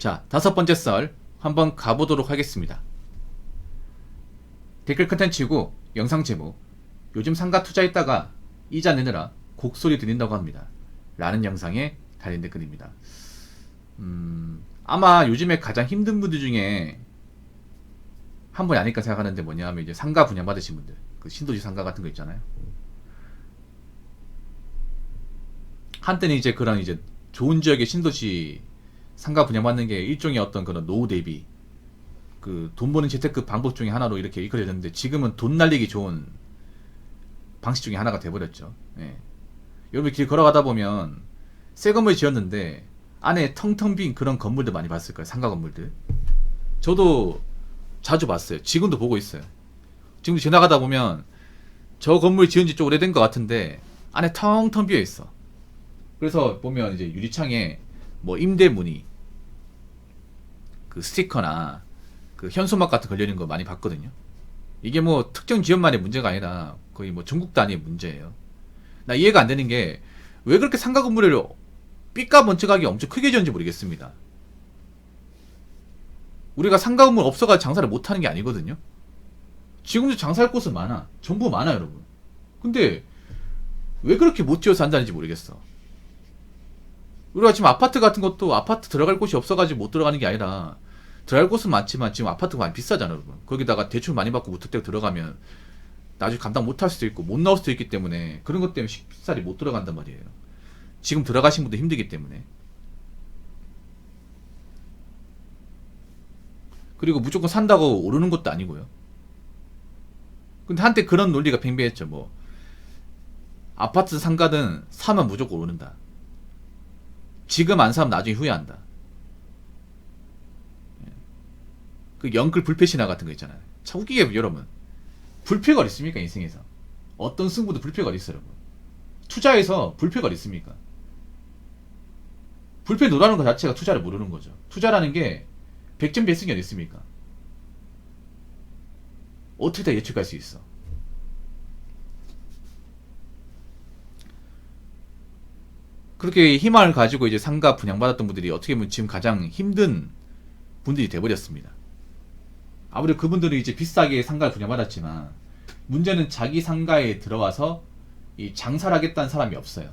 자, 다섯 번째 썰 한번 가보도록 하겠습니다. 댓글 컨텐츠고 영상 제목, 요즘 상가 투자했다가 이자 내느라 곡소리 들린다고 합니다 라는 영상에 달린 댓글입니다. 아마 요즘에 가장 힘든 분들 중에 한 분이 아닐까 생각하는데, 뭐냐 하면 이제 상가 분양 받으신 분들, 그 신도시 상가 같은 거 있잖아요. 한때는 이제 그런 이제 좋은 지역의 신도시 상가 분양받는 게 일종의 어떤 그런 노후 대비, 그 돈 버는 재테크 방법 중에 하나로 이렇게 이끌어졌는데, 지금은 돈 날리기 좋은 방식 중에 하나가 돼버렸죠. 예. 여러분 길 걸어가다 보면 새 건물 지었는데 안에 텅텅 빈 그런 건물들 많이 봤을 거예요. 상가 건물들. 저도 자주 봤어요. 지금도 보고 있어요. 지금도 지나가다 보면 저 건물 지은 지 좀 오래된 것 같은데 안에 텅텅 비어 있어. 그래서 보면 이제 유리창에 뭐 임대 문의, 그 스티커나 그 현수막 같은 거 걸려있는 거 많이 봤거든요. 이게 뭐 특정 지역만의 문제가 아니라 거의 뭐 전국 단위의 문제예요. 나 이해가 안 되는 게 왜 그렇게 상가 건물을 삐까 번쩍하게 엄청 크게 지었는지 모르겠습니다. 우리가 상가 건물 없어가 장사를 못하는 게 아니거든요. 지금도 장사할 곳은 많아. 전부 많아, 여러분. 근데 왜 그렇게 못 지어서 한다는지 모르겠어. 우리가 지금 아파트 같은 것도 아파트 들어갈 곳이 없어가지고 못 들어가는 게 아니라, 들어갈 곳은 많지만 지금 아파트가 많이 비싸잖아, 여러분. 거기다가 대출 많이 받고 무턱대고 들어가면 나중에 감당 못할 수도 있고 못 나올 수도 있기 때문에, 그런 것 때문에 쉽사리 못 들어간단 말이에요. 지금 들어가신 분도 힘들기 때문에. 그리고 무조건 산다고 오르는 것도 아니고요. 근데 한때 그런 논리가 팽배했죠. 뭐 아파트 상가든 사면 무조건 오른다. 지금 안 사면 나중에 후회한다. 그 영끌 불패 신화 같은 거 있잖아요. 참 웃기게, 여러분. 불패가 어디 있습니까, 인생에서? 어떤 승부도 불패가 어디 있어요, 여러분? 투자에서 불패가 어디 있습니까? 불패 노라는 것 자체가 투자를 모르는 거죠. 투자라는 게 100점 배승이 어디 있습니까? 어떻게 다 예측할 수 있어? 그렇게 희망을 가지고 이제 상가 분양받았던 분들이 어떻게 보면 지금 가장 힘든 분들이 돼버렸습니다. 아무래도 그분들은 이제 비싸게 상가를 분양받았지만, 문제는 자기 상가에 들어와서 이 장사를 하겠다는 사람이 없어요.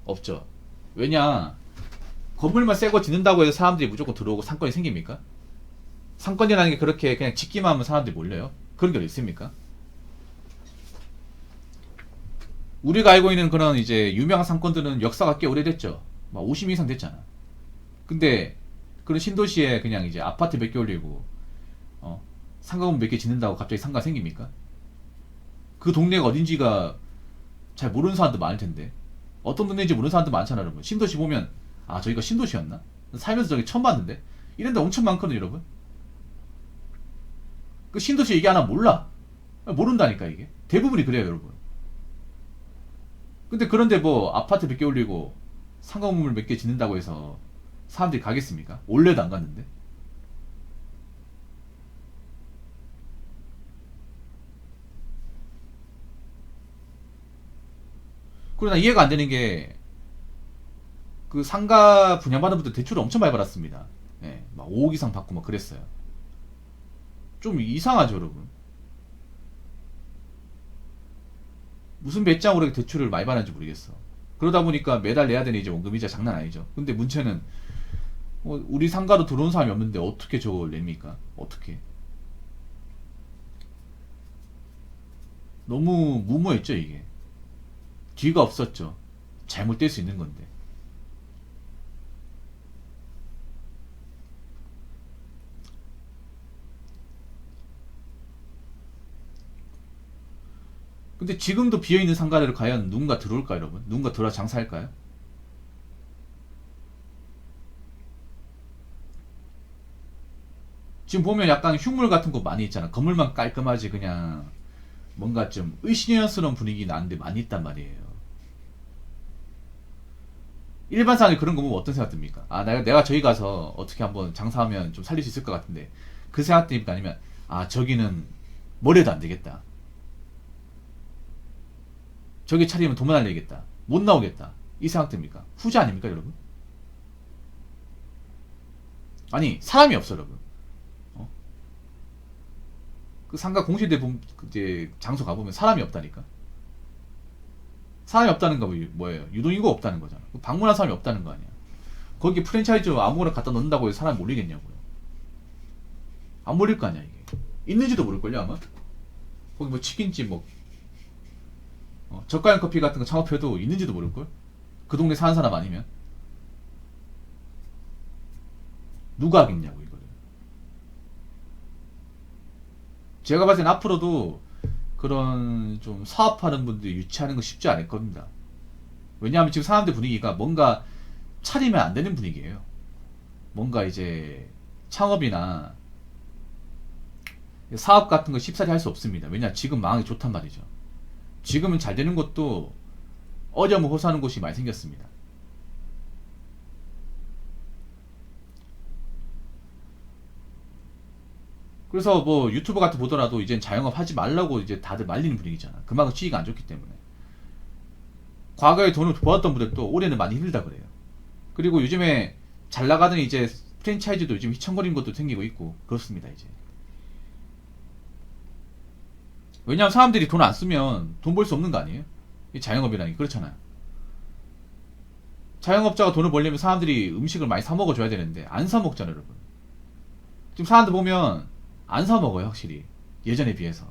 없죠. 왜냐, 건물만 새거 짓는다고 해서 사람들이 무조건 들어오고 상권이 생깁니까? 상권이라는 게 그렇게 그냥 짓기만 하면 사람들이 몰려요? 그런 게 어디 있습니까? 우리가 알고 있는 그런 이제 유명한 상권들은 역사가 꽤 오래됐죠. 막 50년 이상 됐잖아. 근데 그런 신도시에 그냥 이제 아파트 몇 개 올리고 상가 건물 몇 개 짓는다고 갑자기 상가 생깁니까? 그 동네가 어딘지가 잘 모르는 사람도 많을 텐데, 어떤 동네인지 모르는 사람도 많잖아, 여러분. 신도시 보면, 아, 저기가 신도시였나? 살면서 저기 처음 봤는데? 이런 데 엄청 많거든요, 여러분. 그 신도시 얘기 하나 몰라. 모른다니까, 이게. 대부분이 그래요, 여러분. 근데 그런데 뭐 아파트 몇 개 올리고 상가 건물 몇 개 짓는다고 해서 사람들이 가겠습니까? 원래도 안 갔는데. 그러나 이해가 안 되는 게, 그 상가 분양받은 분들 대출을 엄청 많이 받았습니다. 예, 막 5억 이상 받고 막 그랬어요. 좀 이상하죠, 여러분. 무슨 배짱으로 이렇게 대출을 많이 받는지 모르겠어. 그러다 보니까 매달 내야 되는 이제 원금이자 장난 아니죠. 근데 문제는 우리 상가로 들어온 사람이 없는데 어떻게 저걸 냅니까? 어떻게? 너무 무모했죠, 이게. 뒤가 없었죠. 잘못될 수 있는 건데. 근데 지금도 비어있는 상가를 과연 누군가 들어올까, 여러분? 누군가 들어와 장사할까요? 지금 보면 약간 흉물 같은 거 많이 있잖아. 건물만 깔끔하지, 그냥 뭔가 좀 의심스러운 분위기 나는데 많이 있단 말이에요. 일반 사람이 그런 거 보면 어떤 생각 듭니까? 아, 내가 저기 가서 어떻게 한번 장사하면 좀 살릴 수 있을 것 같은데, 그 생각 듭니까? 아니면, 아, 저기는 뭐래도 안 되겠다. 저기 차리면 도만 날리겠다. 못 나오겠다. 이 생각 듭니까? 후자 아닙니까, 여러분? 아니 사람이 없어 여러분. 어? 그 상가 공시대 이제 장소 가보면 사람이 없다니까. 사람이 없다는 거 뭐예요? 유동인구가 없다는 거잖아. 방문한 사람이 없다는 거 아니야. 거기 프랜차이즈 아무거나 갖다 넣는다고 해서 사람이 몰리겠냐고요. 안 몰릴 거 아니야 이게. 있는지도 모를걸요 아마. 거기 뭐 치킨집 뭐 저가형 커피 같은 거 창업해도 있는지도 모를걸. 그 동네 사는 사람 아니면 누가 하겠냐고 이거를. 제가 봤을 땐 앞으로도 그런 좀 사업하는 분들이 유치하는 거 쉽지 않을 겁니다. 왜냐하면 지금 사람들 분위기가 뭔가 차리면 안 되는 분위기예요. 뭔가 이제 창업이나 사업 같은 거 쉽사리 할 수 없습니다. 왜냐 지금 망하기 좋단 말이죠. 지금은 잘 되는 것도 어려움을 호소하는 곳이 많이 생겼습니다. 그래서 뭐 유튜브 같은 거 보더라도 이젠 자영업 하지 말라고 이제 다들 말리는 분위기잖아. 그만큼 수익이 안 좋기 때문에. 과거에 돈을 벌었던 분들도 올해는 많이 힘들다 그래요. 그리고 요즘에 잘 나가던 이제 프랜차이즈도 요즘 휘청거리는 것도 생기고 있고 그렇습니다 이제. 왜냐하면 사람들이 돈 안 쓰면 돈 벌 수 없는 거 아니에요? 자영업이라는 게 그렇잖아요. 자영업자가 돈을 벌려면 사람들이 음식을 많이 사 먹어줘야 되는데 안 사 먹잖아요 여러분. 지금 사람들 보면 안 사 먹어요 확실히 예전에 비해서.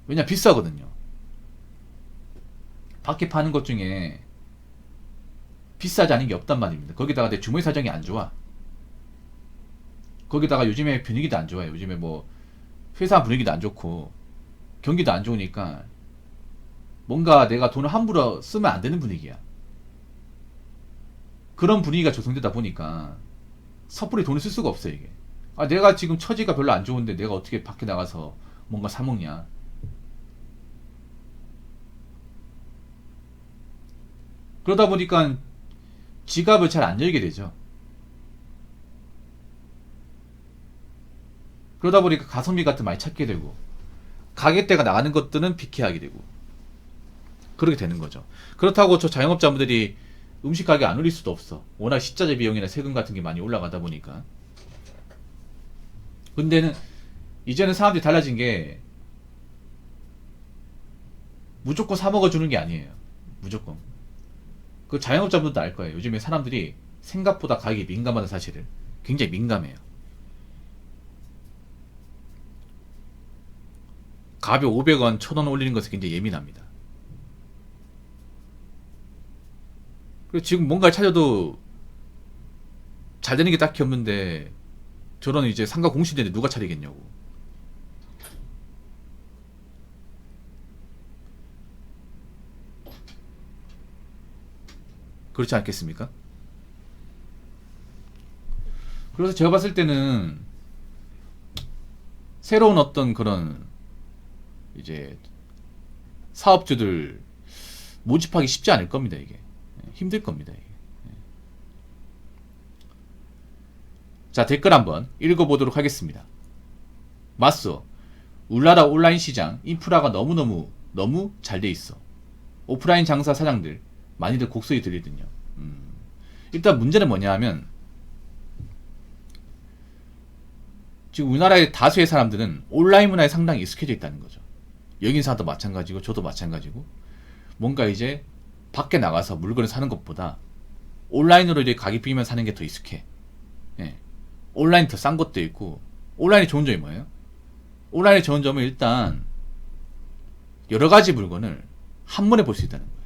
왜냐 비싸거든요. 밖에 파는 것 중에 비싸지 않은 게 없단 말입니다. 거기다가 내 주머니 사정이 안 좋아. 거기다가 요즘에 분위기도 안 좋아요. 요즘에 뭐 회사 분위기도 안 좋고 경기도 안 좋으니까 뭔가 내가 돈을 함부로 쓰면 안 되는 분위기야. 그런 분위기가 조성되다 보니까 섣불리 돈을 쓸 수가 없어요 이게. 아 내가 지금 처지가 별로 안 좋은데 내가 어떻게 밖에 나가서 뭔가 사 먹냐. 그러다 보니까 지갑을 잘 안 열게 되죠. 그러다 보니까 가성비 같은 많이 찾게 되고 가격대가 나가는 것들은 피케하게 되고 그렇게 되는 거죠. 그렇다고 저 자영업자분들이 음식 가격 안 올릴 수도 없어. 워낙 식자재 비용이나 세금 같은 게 많이 올라가다 보니까. 근데는 이제는 사람들이 달라진 게 무조건 사 먹어주는 게 아니에요. 무조건. 그 자영업자분들도 알 거예요. 요즘에 사람들이 생각보다 가격이 민감하다 사실을. 굉장히 민감해요. 값이 500원, 1000원 올리는 것에 굉장히 예민합니다. 그리고 지금 뭔가를 찾아도 잘 되는 게 딱히 없는데 저런 이제 상가 공시되는데 누가 차리겠냐고. 그렇지 않겠습니까? 그래서 제가 봤을 때는 새로운 어떤 그런 이제 사업주들 모집하기 쉽지 않을 겁니다 이게. 힘들 겁니다 이게. 자 댓글 한번 읽어보도록 하겠습니다. 맞소. 우리나라 온라인 시장 인프라가 너무 잘 돼 있어. 오프라인 장사 사장들 많이들 곡소리 들리거든요. 일단 문제는 뭐냐 하면 지금 우리나라의 다수의 사람들은 온라인 문화에 상당히 익숙해져 있다는 거죠. 여기사도 마찬가지고 저도 마찬가지고 뭔가 이제 밖에 나가서 물건을 사는 것보다 온라인으로 이제 가격 비면 사는 게 더 익숙해. 예. 온라인 더 싼 것도 있고. 온라인의 좋은 점이 뭐예요? 온라인의 좋은 점은 일단 여러 가지 물건을 한 번에 볼 수 있다는 거예요.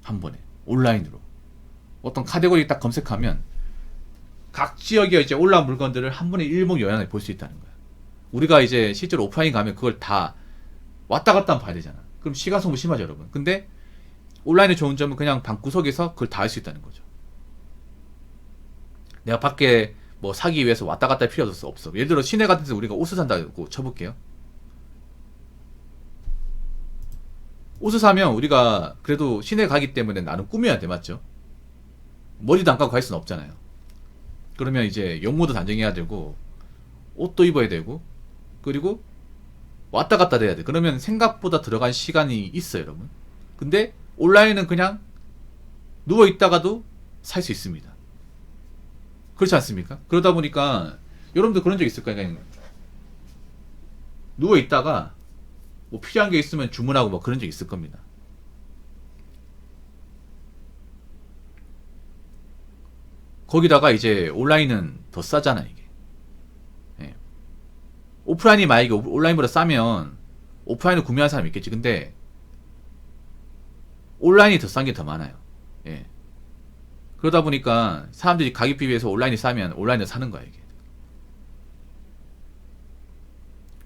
한 번에 온라인으로 어떤 카테고리 딱 검색하면 각 지역에 이제 올라온 물건들을 한 번에 일목요연하게 볼 수 있다는 거야. 우리가 이제 실제로 오프라인 가면 그걸 다 왔다 갔다 한번 봐야 되잖아. 그럼 시간 소모 심하죠 여러분. 근데 온라인의 좋은 점은 그냥 방구석에서 그걸 다 할 수 있다는 거죠. 내가 밖에 뭐 사기 위해서 왔다 갔다 할 필요가 없어. 예를 들어 시내 같은 데서 우리가 옷을 산다고 쳐볼게요. 옷을 사면 우리가 그래도 시내 가기 때문에 나는 꾸며야 돼. 맞죠? 머리도 안 감고 갈 수는 없잖아요. 그러면 이제 용모도 단정해야 되고 옷도 입어야 되고 그리고 왔다 갔다 해야 돼. 그러면 생각보다 들어간 시간이 있어요 여러분. 근데 온라인은 그냥 누워 있다가도 살 수 있습니다. 그렇지 않습니까? 그러다 보니까 여러분도 그런 적 있을 거예요. 그냥 누워 있다가 뭐 필요한 게 있으면 주문하고 뭐 그런 적 있을 겁니다. 거기다가 이제 온라인은 더 싸잖아 이게. 예. 오프라인이 만약에 온라인보다 싸면 오프라인을 구매하는 사람이 있겠지. 근데 온라인이 더 싼 게 더 많아요. 예. 그러다 보니까 사람들이 가격 비교해서 온라인이 싸면 온라인을 사는 거야 이게.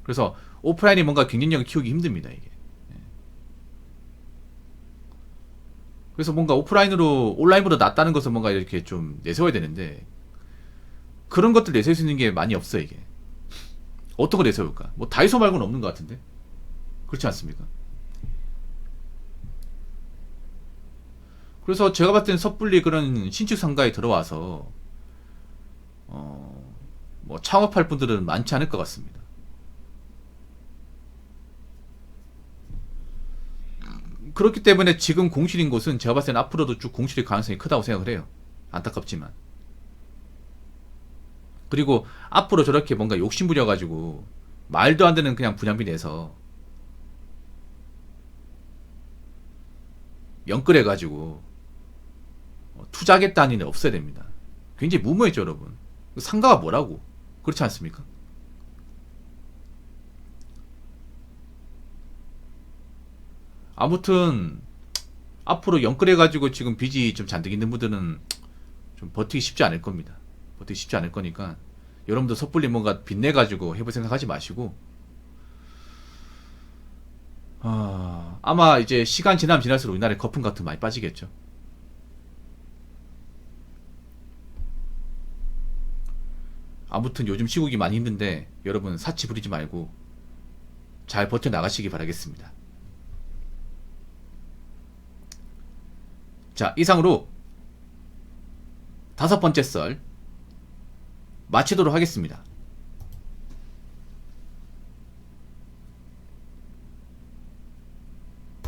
그래서 오프라인이 뭔가 경쟁력을 키우기 힘듭니다 이게. 예. 그래서 뭔가 오프라인으로 온라인보다 낫다는 것을 뭔가 이렇게 좀 내세워야 되는데 그런 것들 내세울 수 있는 게 많이 없어 이게. 어떤 거 내세울까? 뭐 다이소 말고는 없는 것 같은데. 그렇지 않습니까? 그래서 제가 봤을 땐 섣불리 그런 신축 상가에 들어와서 뭐 창업할 분들은 많지 않을 것 같습니다. 그렇기 때문에 지금 공실인 곳은 제가 봤을 때는 앞으로도 쭉 공실일 가능성이 크다고 생각을 해요. 안타깝지만. 그리고 앞으로 저렇게 뭔가 욕심부려가지고 말도 안 되는 그냥 분양비 내서 영끌해가지고 투자하겠다는 일은 없어야 됩니다. 굉장히 무모했죠 여러분. 상가가 뭐라고. 그렇지 않습니까? 아무튼 앞으로 영끌해가지고 지금 빚이 좀 잔뜩 있는 분들은 좀 버티기 쉽지 않을 겁니다. 버티기 쉽지 않을 거니까 여러분도 섣불리 뭔가 빚내가지고 해볼 생각하지 마시고 아마 이제 시간 지나면 지날수록 우리나라에 거품 같은 거 많이 빠지겠죠. 아무튼 요즘 시국이 많이 힘든데 여러분 사치 부리지 말고 잘 버텨나가시기 바라겠습니다. 자, 이상으로 5번째 썰 마치도록 하겠습니다.